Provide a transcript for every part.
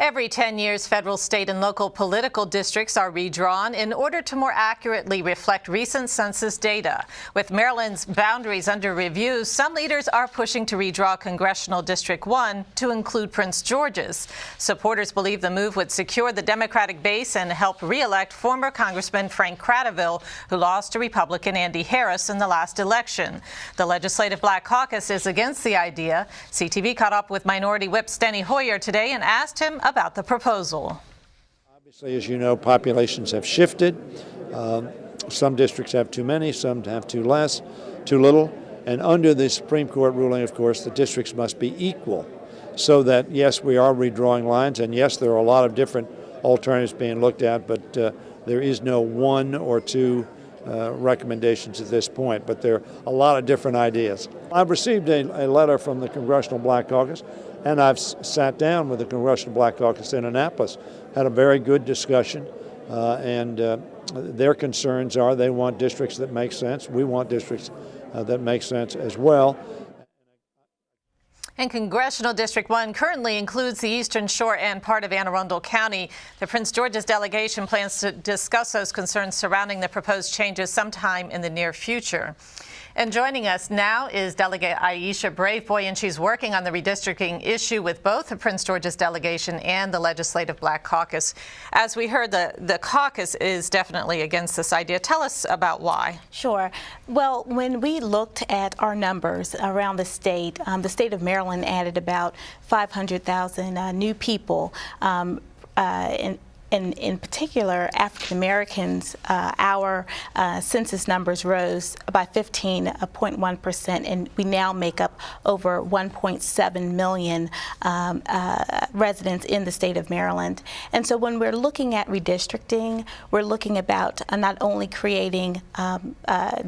Every 10 years, federal, state, and local political districts are redrawn in order to more accurately reflect recent census data. With Maryland's boundaries under review, some leaders are pushing to redraw Congressional District 1 to include Prince George's. Supporters believe the move would secure the Democratic base and help re-elect former Congressman Frank Cradaville, who lost to Republican Andy Harris in the last election. The Legislative Black Caucus is against the idea. CTV caught up with Minority Whip Steny Hoyer today and asked him about the proposal. Obviously, as you know, populations have shifted. Some districts have too many, some have too little. And under the Supreme Court ruling, of course, the districts must be equal. So that, yes, we are redrawing lines, and yes, there are a lot of different alternatives being looked at, but there is no one or two recommendations at this point, but there are a lot of different ideas. I've received a letter from the Congressional Black Caucus, and I've sat down with the Congressional Black Caucus in Annapolis, had a very good discussion, and their concerns are they want districts that make sense. We want districts that make sense as well. And Congressional District 1 currently includes the Eastern Shore and part of Anne Arundel County. The Prince George's delegation plans to discuss those concerns surrounding the proposed changes sometime in the near future. And joining us now is Delegate Aisha Braveboy, and she's working on the redistricting issue with both the Prince George's delegation and the Legislative Black Caucus. As we heard, the caucus is definitely against this idea. Tell us about why. Sure. Well, when we looked at our numbers around the state of Maryland added about 500,000 new people. In particular, African Americans, our census numbers rose by 15.1%, and we now make up over 1.7 million residents in the state of Maryland. And so when we're looking at redistricting, we're looking about not only creating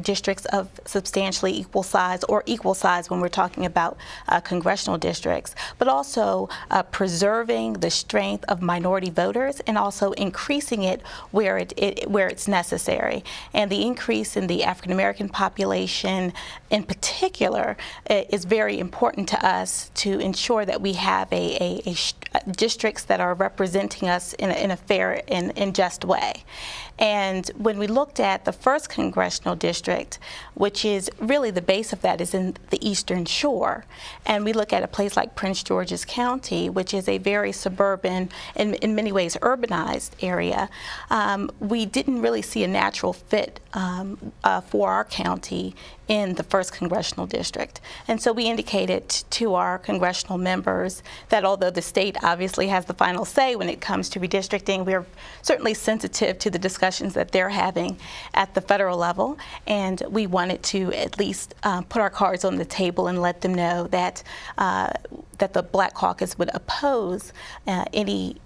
districts of substantially equal size or equal size when we're talking about congressional districts, but also preserving the strength of minority voters and also increasing it where it's necessary. And the increase in the African American population in particular is very important to us to ensure that we have districts that are representing us in a fair and just way. And when we looked at the first congressional district, which is really the base of that is in the Eastern Shore, and we look at a place like Prince George's County, which is a very suburban, in many ways urbanized area, we didn't really see a natural fit for our county in the first congressional district. And so we indicated to our congressional members that although the state obviously has the final say when it comes to redistricting, we're certainly sensitive to the discussions that they're having at the federal level, and we wanted to at least put our cards on the table and let them know that that the Black Caucus would oppose any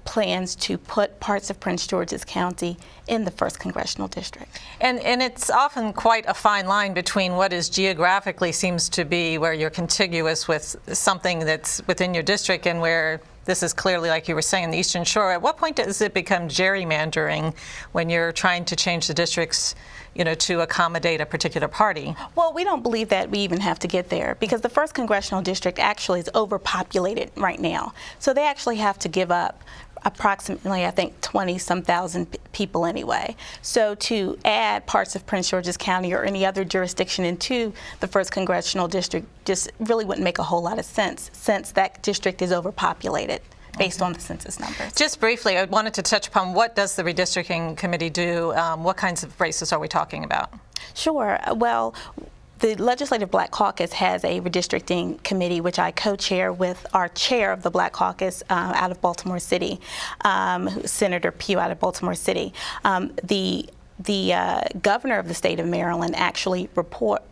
plans to put parts of Prince George's County in the first congressional district. And it's often quite a fine line between what is geographically seems to be where you're contiguous with something that's within your district and where this is clearly, like you were saying, the Eastern Shore. At what point does it become gerrymandering when you're trying to change the districts, to accommodate a particular party? Well, we don't believe that we even have to get there because the first congressional district actually is overpopulated right now. So they actually have to give up approximately, I think, 20-some thousand people anyway. So to add parts of Prince George's County or any other jurisdiction into the first congressional district just really wouldn't make a whole lot of sense since that district is overpopulated based on the census numbers. Just briefly, I wanted to touch upon what does the redistricting committee do? What kinds of races are we talking about? Sure. Well, the Legislative Black Caucus has a redistricting committee, which I co-chair with our chair of the Black Caucus out of Baltimore City, Senator Pugh out of Baltimore City. The governor of the state of Maryland actually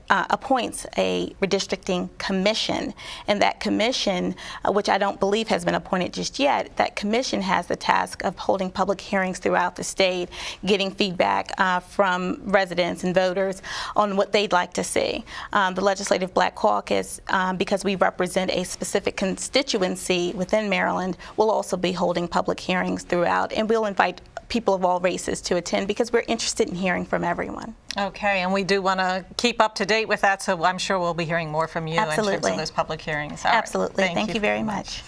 appoints a redistricting commission, and that commission, which I don't believe has been appointed just yet, that commission has the task of holding public hearings throughout the state, getting feedback from residents and voters on what they'd like to see. The Legislative Black Caucus, because we represent a specific constituency within Maryland, will also be holding public hearings throughout, and we'll invite people of all races to attend because we're interested in hearing from everyone. Okay, and we do want to keep up to date with that, so I'm sure we'll be hearing more from you in terms of those public hearings. Absolutely. Thank you very much.